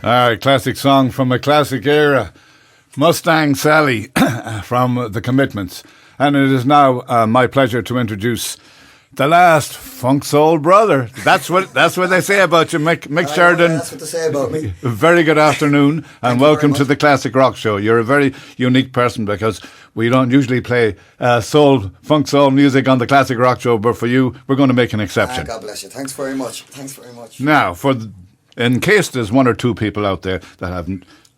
All right, classic song from a classic era. Mustang Sally from The Commitments. And it is now my pleasure to introduce the last funk soul brother. That's what they say about you, Mick Sheridan. That's what they say about me. Very good afternoon and welcome to the Classic Rock Show. You're a very unique person because we don't usually play funk soul music on the Classic Rock Show, but for you, we're going to make an exception. God bless you. Thanks very much. Now, in case there's one or two people out there that have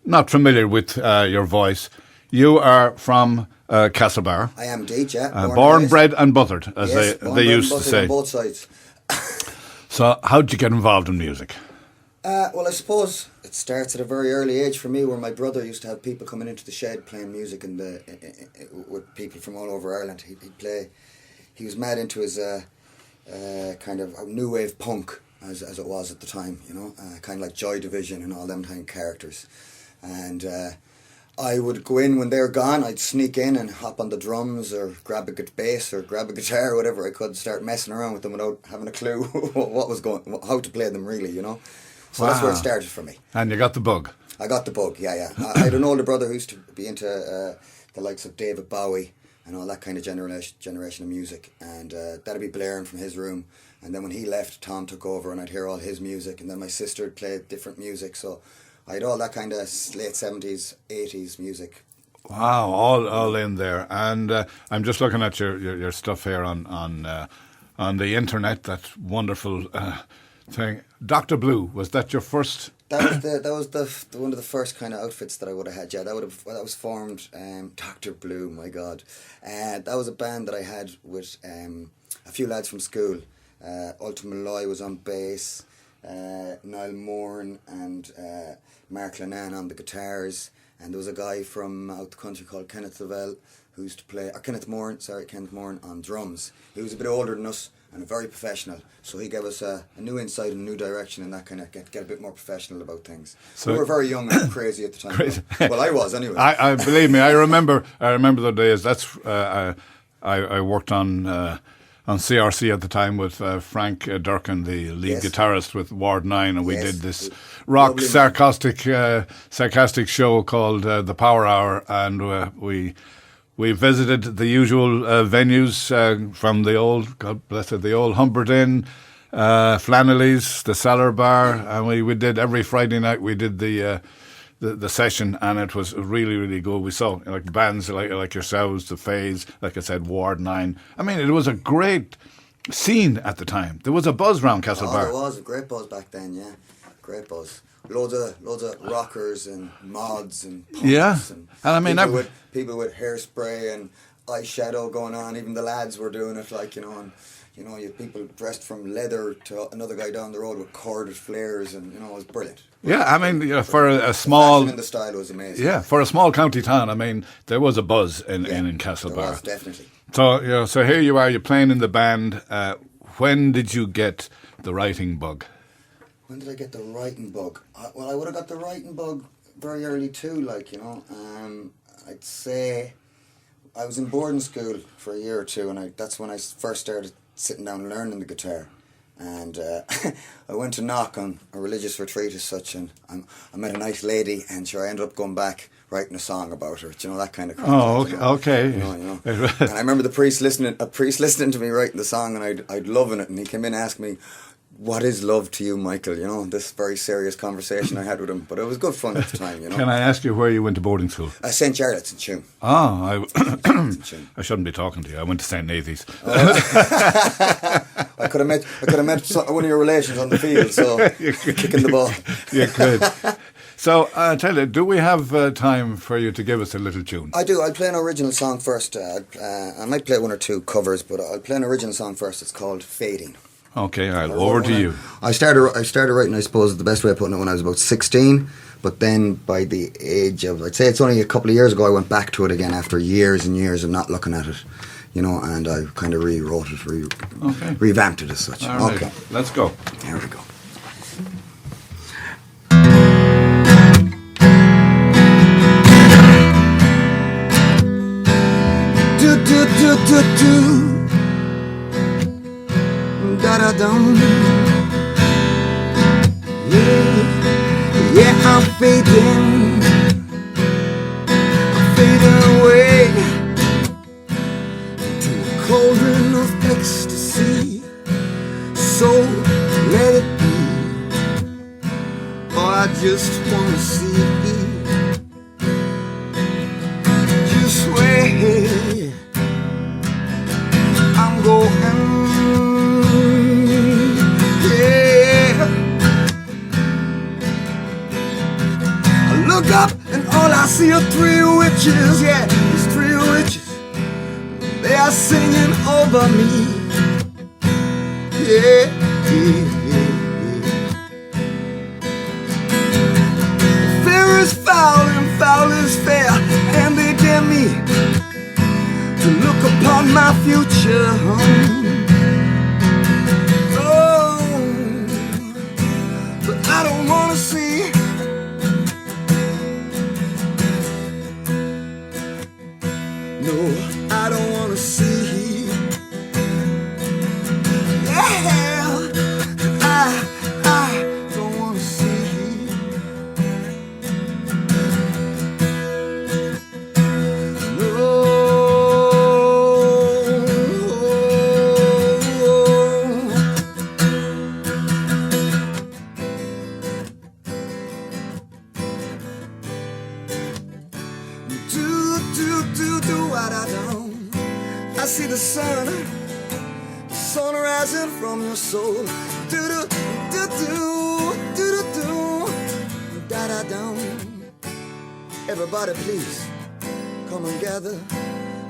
not familiar with your voice, you are from Castlebar. I am indeed, yeah. Born, bred and buttered, as yes, they used to say. On both sides. So how did you get involved in music? Well, I suppose it starts at a very early age for me, where my brother used to have people coming into the shed playing music with people from all over Ireland. He'd play. He was mad into his kind of new wave punk, as it was at the time, kind of like Joy Division and all them kind of characters. And I would go in when they were gone. I'd sneak in and hop on the drums or grab a bass or grab a guitar or whatever I could, start messing around with them without having a clue how to play them really, So that's where it started for me. And you got the bug? I got the bug, yeah. I had an older brother who used to be into the likes of David Bowie and all that kind of generation of music, and that'd be blaring from his room. And then when he left, Tom took over and I'd hear all his music, and then my sister would play different music, so I had all that kind of late 70s, 80s music. Wow, all in there. And I'm just looking at your stuff here on the internet, that wonderful thing. Dr. Blue, was that your first? That was the one of the first kind of outfits that I would have had. Yeah, that was formed. Dr. Blue, my God, that was a band that I had with a few lads from school. Ultima Malloy was on bass, Niall Moran and Mark Lennon on the guitars, and there was a guy from out the country called Kenneth Moran on drums. He was a bit older than us and very professional, so he gave us a new insight and a new direction, and that kind of get a bit more professional about things. So we were very young and crazy at the time. Crazy. Well, I was anyway. I believe me, I remember the days. That's I worked on CRC at the time with Frank Durkin, the lead guitarist with Ward 9, and we did this rock sarcastic show called The Power Hour, and we visited the usual venues from the old, God bless it, the old Humbert Inn, Flannelly's, the Cellar Bar, and we did every Friday night. We did the session, and it was really, really good. We saw like bands like yourselves, The Phase, like I said, Ward 9. I mean, it was a great scene at the time. There was a buzz around Castlebar. There was a great buzz back then, yeah. Great buzz. Loads of rockers and mods and punks and I mean people with hairspray and eyeshadow going on. Even the lads were doing it, and you had people dressed from leather to another guy down the road with corded flares, and it was brilliant. Yeah, I mean, for a small... The style was amazing. Yeah, for a small county town, I mean, there was a buzz in Castlebar. There was, definitely. So, so here you are, you're playing in the band. When did you get the writing bug? When did I get the writing bug? Well, I would have got the writing bug very early too, I'd say I was in boarding school for a year or two, and that's when I first started sitting down and learning the guitar. And I went to knock on a religious retreat as such, and I met a nice lady, and I ended up going back writing a song about her. That kind of concept. Oh, okay. And I remember a priest listening to me writing the song, and I'd loving it, and he came in and asked me, "What is love to you, Michael?" This very serious conversation I had with him, but it was good fun at the time. Can I ask you where you went to boarding school? St. Charlotte's in Tuam. I shouldn't be talking to you. I went to St. Nathan's. I could have met one of your relations on the field, so kicking the ball. You could. So, tell you, do we have time for you to give us a little tune? I do. I'll play an original song first. I might play one or two covers, but I'll play an original song first. It's called Fading. Okay, all right, over to you. I started writing, I suppose, the best way of putting it, when I was about 16, but then by the age of, I'd say it's only a couple of years ago, I went back to it again after years and years of not looking at it, and I kind of rewrote it, revamped it as such. All right, okay. Let's go. Here we go. Do da-da-dum. Yeah, I'm fading away to a cauldron of ecstasy. So let it be. Oh, I just wanna see. Just wait. I'm going. Yeah. I look up and all I see are three witches. Yeah, these three witches. They are singing over me. Yeah, yeah, yeah. Fair is foul and foul is fair, and they dare me to look upon my future. Oh, but I don't wanna see. No, I don't wanna see. Yeah, I don't wanna see. No. Do what I don't. I see the sun rising from your soul. Do do do do do do do da da dum. Everybody, please come and gather.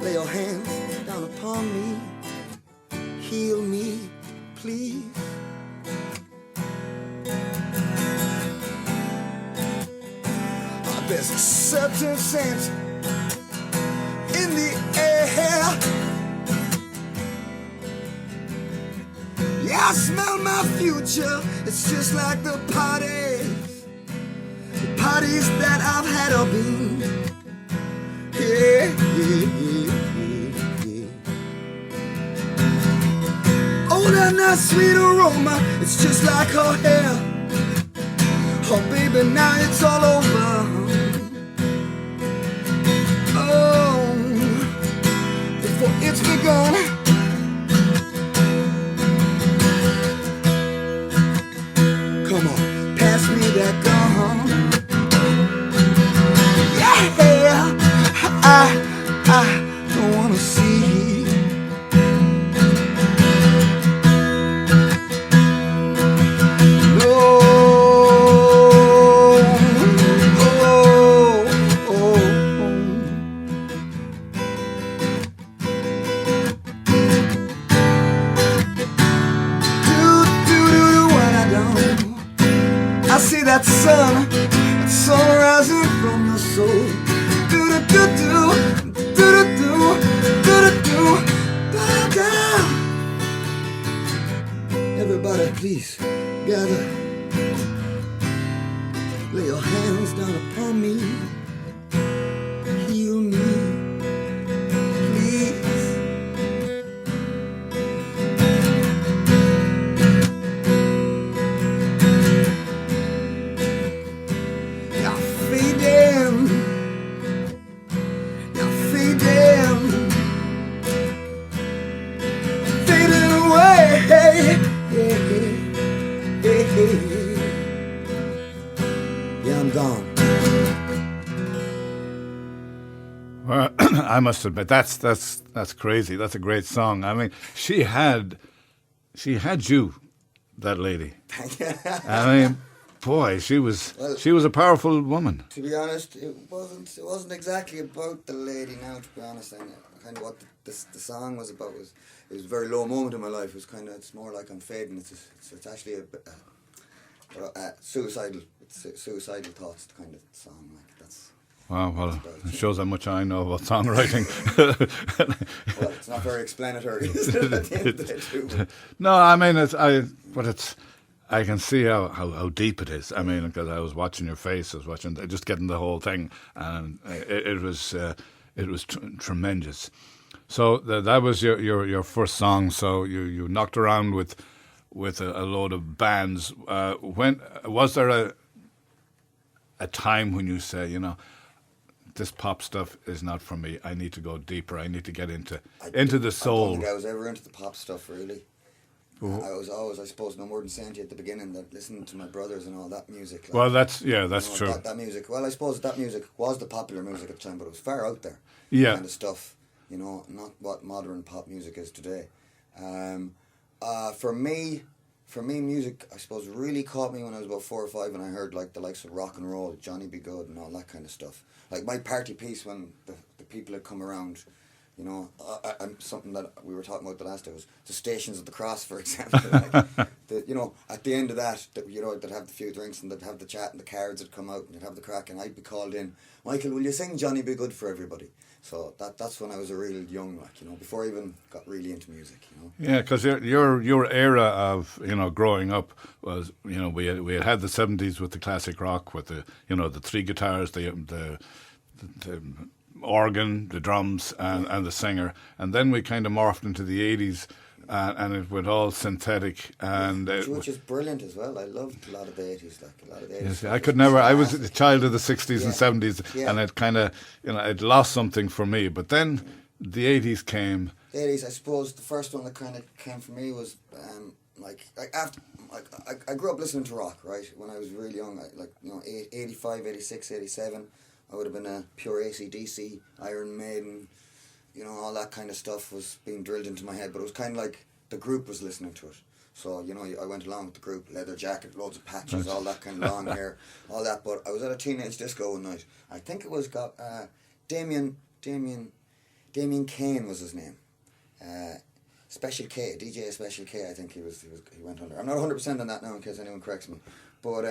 Lay your hands down upon me. Heal me, please. There's a certain sense in the air. Yeah, I smell my future. It's just like the parties that I've had up in. Yeah, yeah, yeah, yeah. Oh, that sweet aroma. It's just like her hair. Oh, baby, now it's all over. Before it's begun, come on, pass me that gun. Yeah, I don't wanna see. No. That sun rising from your soul. Do do do do do do do do do da. Everybody, please gather. Lay your hands down upon me. Heal me, please. Yeah, I'm gone. Well, I must admit that's crazy. That's a great song. I mean, she had you, that lady. I mean, boy, she was a powerful woman. To be honest, it wasn't exactly about the lady. Now, to be honest, and kind of what the song was about was it was a very low moment in my life. It's more like I'm fading. It's actually a suicidal thoughts kind of song. Like that's. Wow, well, it shows how much I know about songwriting. Well, it's not very explanatory, is it, at the end of the day, too? No, I mean, I can see how deep it is. I mean, because I was watching your face, I was watching, just getting the whole thing, and it was tremendous. So that was your first song. So you knocked around with a load of bands. When was there a time when you say, you know, this pop stuff is not for me. I need to go deeper. I need to get into the soul. I don't think I was ever into the pop stuff, really. I was always, I suppose, no more than saying to you at the beginning that listening to my brothers and all that music. Like, well, that's true. That music. Well, I suppose that music was the popular music at the time, but it was far out there. Yeah. Kind of stuff, you know, not what modern pop music is today. For me, music, I suppose, really caught me when I was about 4 or 5, and I heard like the likes of rock and roll, Johnny B. Good, and all that kind of stuff. Like my party piece when the people had come around. You know, I'm something that we were talking about the last day was the Stations of the Cross, for example. Like, you know, at the end of that, you know, they'd have the few drinks and they'd have the chat and the cards would come out and you'd have the crack, and I'd be called in, Michael, will you sing Johnny Be Good for everybody? So that's when I was a real young, like, you know, before I even got really into music, you know. Yeah, because your era of, you know, growing up was, you know, we had the 70s with the classic rock, with the, you know, the three guitars, the organ, the drums, and the singer, and then we kind of morphed into the 80s, and it went all synthetic, and which is brilliant as well. I loved a lot of the 80s, like a lot of the 80s. Yes, I could never. I was a child of the 60s and 70s, and it kind of, you know, it lost something for me. But then the 80s came. The 80s, I suppose, the first one that kind of came for me was I grew up listening to rock, right? When I was really young, like, you know, 85, 86, 87. I would have been a pure AC/DC, Iron Maiden, you know, all that kind of stuff was being drilled into my head. But it was kind of like the group was listening to it. So, you know, I went along with the group, leather jacket, loads of patches, all that kind of long hair, all that. But I was at a teenage disco one night. I think it was got Damien Kane was his name. Special K, DJ Special K, I think he went under. I'm not 100% on that now in case anyone corrects me. But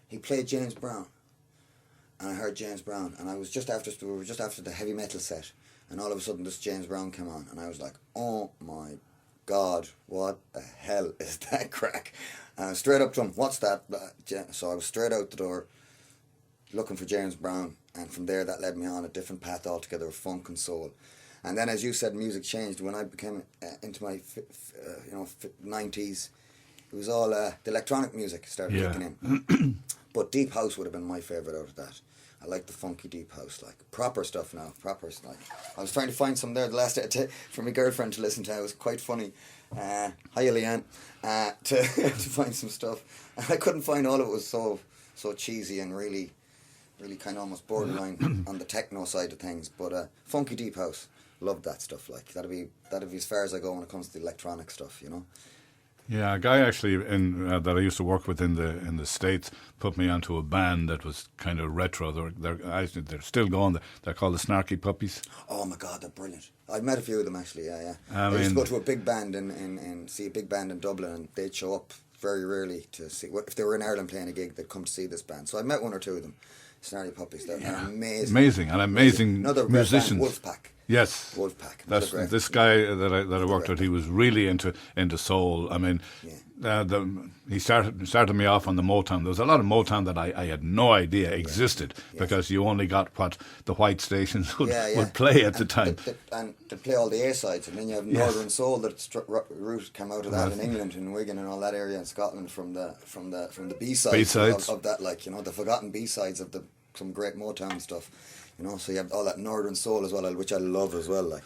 he played James Brown. And I heard James Brown, and we were just after the heavy metal set, and all of a sudden this James Brown came on, and I was like, oh my God, what the hell is that crack? And straight up to him, what's that? So I was straight out the door, looking for James Brown, and from there that led me on a different path altogether of funk and soul. And then, as you said, music changed when I became into my 90s. It was all the electronic music started kicking in. But deep house would have been my favourite out of that. I like the funky deep house, like proper stuff now. I was trying to find some there the last day for my girlfriend to listen to. It was quite funny. Hi, Leanne. To find some stuff, and I couldn't find all of it. Was so cheesy and really kind of almost borderline on the techno side of things. But funky deep house, loved that stuff. Like that'd be as far as I go when it comes to the electronic stuff, you know. Yeah, a guy actually that I used to work with in the States put me onto a band that was kind of retro. They're still going. They're called the Snarky Puppies. Oh my God, they're brilliant. I've met a few of them actually. Yeah. I used to go to a big band and see a big band in Dublin, and they'd show up very rarely to see. If they were in Ireland playing a gig, they'd come to see this band. So I met one or two of them. Snarky Puppies. They're amazing. Another musicians. Wolfpack. Yes, Wolfpack. That's this guy that I worked with. He was really into soul. I mean, he started me off on the Motown. There was a lot of Motown that I had no idea existed because you only got what the white stations would play at the time. And they play all the A sides, and then you have Northern Soul that root came out of that in England and Wigan and all that area in Scotland from the B sides of that, like, you know, the forgotten B sides of some great Motown stuff. You know, so you have all that Northern Soul as well, which I love as well, like,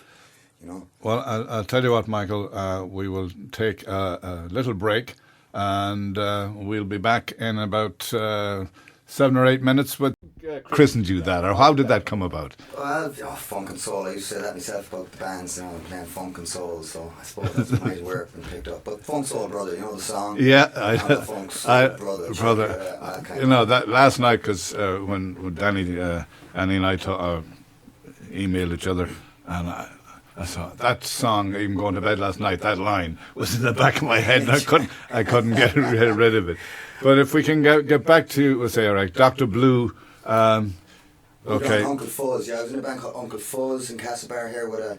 you know. Well, I'll tell you what, Michael, we will take a little break, and we'll be back in about 7 or 8 minutes. What christened you that, or how did that come about? Well, funk and soul. I used to say that myself about the bands, you know, playing funk and soul, so I suppose that's where it's been picked up. But Funk Soul Brother, you know the song? Yeah, Funk Soul Brother. You know, that last night, because when Annie and I emailed each other, and I saw that song, even going to bed last night, that line was in the back of my head, and I couldn't get rid of it. But if we can get back to, we'll say, all right, Dr. Blue. Okay. Uncle Fuzz, I was in a band called Uncle Fuzz in Castlebar here with a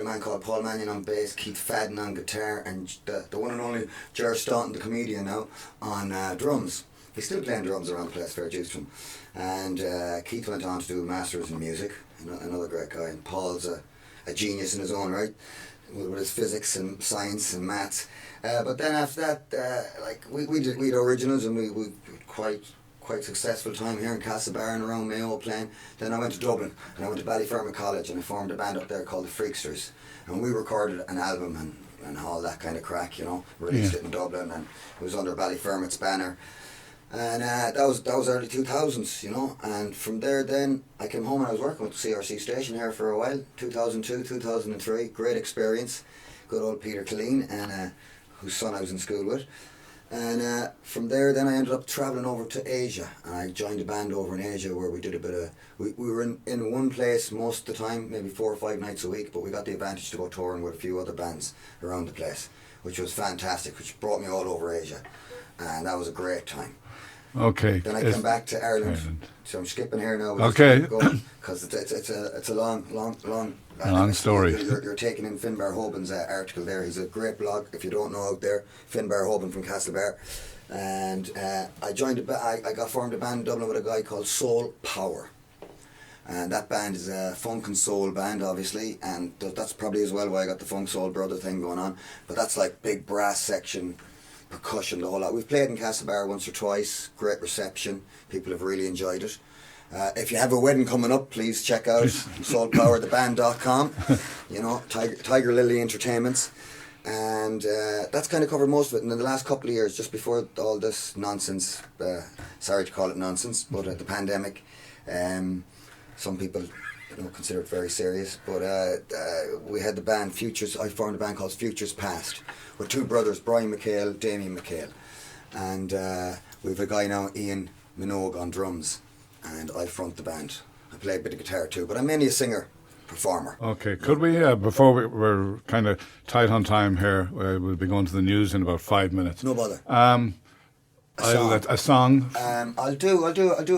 man called Paul Mannion on bass, Keith Fadden on guitar, and the one and only Ger Staunton, the comedian now, on drums. He's still playing drums around the place, fair dues to him. And Keith went on to do a Masters in Music, another great guy, and Paul's a genius in his own right, with his physics and science and maths. But then after that, like we did originals, and we quite quite successful time here in Castlebar and around Mayo playing. Then I went to Dublin and I went to Ballyfermot College and I formed a band up there called the Freaksters. And we recorded an album and all that kind of crack, you know. Released it in Dublin and it was under Ballyfermot's banner. And that was early 2000s, you know. And from there then I came home and I was working with the CRC station here for a while. 2002, 2003, great experience. Good old Peter Killeen, and whose son I was in school with. And from there then I ended up travelling over to Asia, and I joined a band over in Asia where we did a bit of, we were in one place most of the time, maybe 4 or 5 nights a week, but we got the advantage to go touring with a few other bands around the place, which was fantastic, which brought me all over Asia, and that was a great time. Okay. Then I came back to Ireland. So I'm skipping here now. Okay. Because it's a long story. You're taking in Finbar Hoban's article there. He's a great blog, if you don't know out there. Finbar Hoban from Castlebar. And I joined I got formed a band in Dublin with a guy called Soul Power. And that band is a funk and soul band, obviously, and that's probably as well why I got the funk soul brother thing going on. But that's like big brass section, percussion, the whole lot. We've played in Castlebar once or twice, great reception, people have really enjoyed it. If you have a wedding coming up, please check out soulpowertheband.com, you know, Tiger Lily Entertainments. And that's kind of covered most of it. And in the last couple of years, just before all this nonsense, sorry to call it nonsense, but the pandemic, some people consider it very serious, but we had the band Futures. I formed a band called Futures Past with two brothers, Brian McHale, Damien McHale, and we have a guy now, Ian Minogue, on drums, and I front the band. I play a bit of guitar too, but I'm mainly a singer performer. Okay, could we before we're kind of tight on time here, we'll be going to the news in about 5 minutes. No bother. A song. I'll do a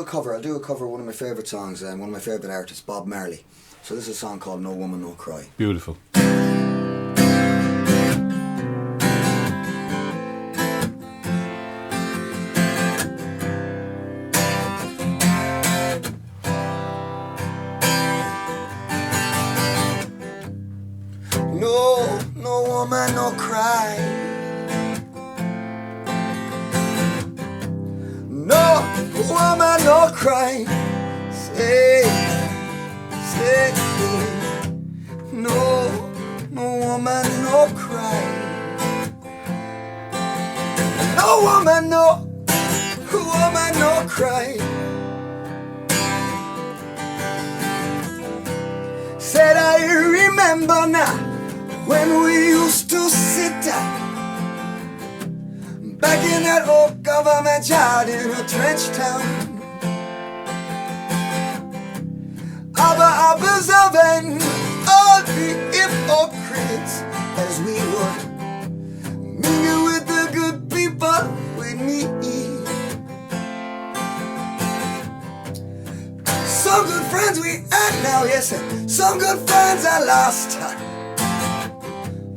cover. I'll do a cover of one of my favourite songs, one of my favourite artists, Bob Marley. So this is a song called No Woman No Cry. Beautiful. No woman no cry. No woman no cry. Say, no woman no cry. No woman no cry. Said I remember now when we used to sit back in that old government yard in a trench town, observing all the hypocrites as we would mingle with the good people with me. Some good friends we had now, yes, some good friends I lost.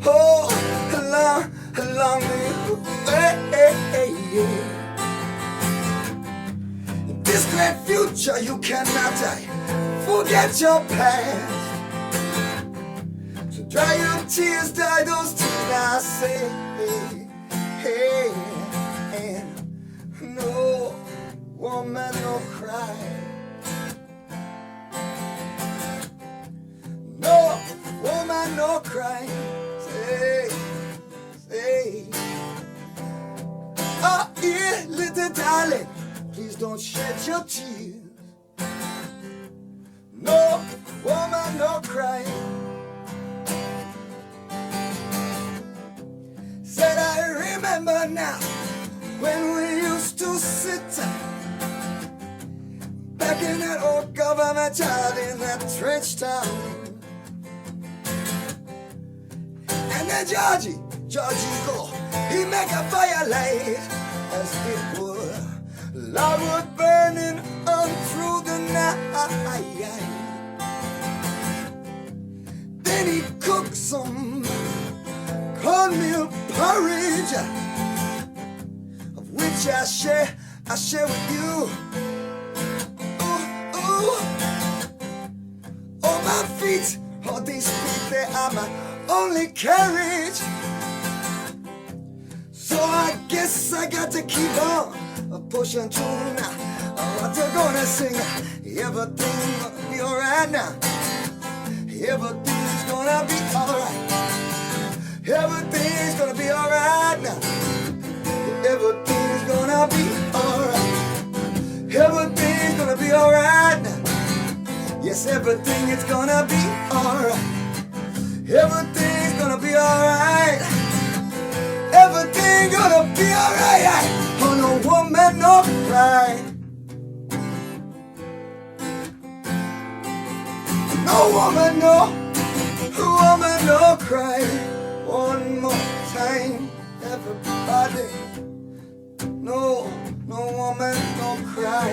Oh, along the way. This great future you cannot forget your past. So dry your tears, dry those tears, I say, hey, and no woman no cry. No woman no cry. Say, oh yeah, little darling, please don't shed your tears. No woman, no cry. Said I remember now when we used to sit back in that old government yard in that trench town. And then Georgie go, he make a firelight as it were, logwood burning on through the night. Then he cook some cornmeal porridge, of which I share with you. Ooh, oh my feet, oh these feet, they are my only carriage. So I guess I got to keep on pushing through now. What you gonna sing? Everything's gonna be alright now. Everything's gonna be alright. Everything's gonna be alright now. Everything's gonna be alright. Everything's gonna be alright now. Yes, everything is gonna be alright. Everything's gonna be alright. Everything gonna be alright. Oh, no woman, no cry. No woman, no cry. One more time, everybody. No woman, no cry.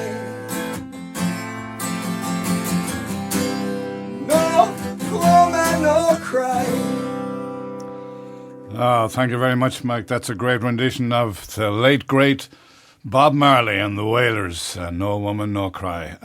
No woman, no cry. Oh, thank you very much, Mike. That's a great rendition of the late, great Bob Marley and the Wailers. No Woman, No Cry.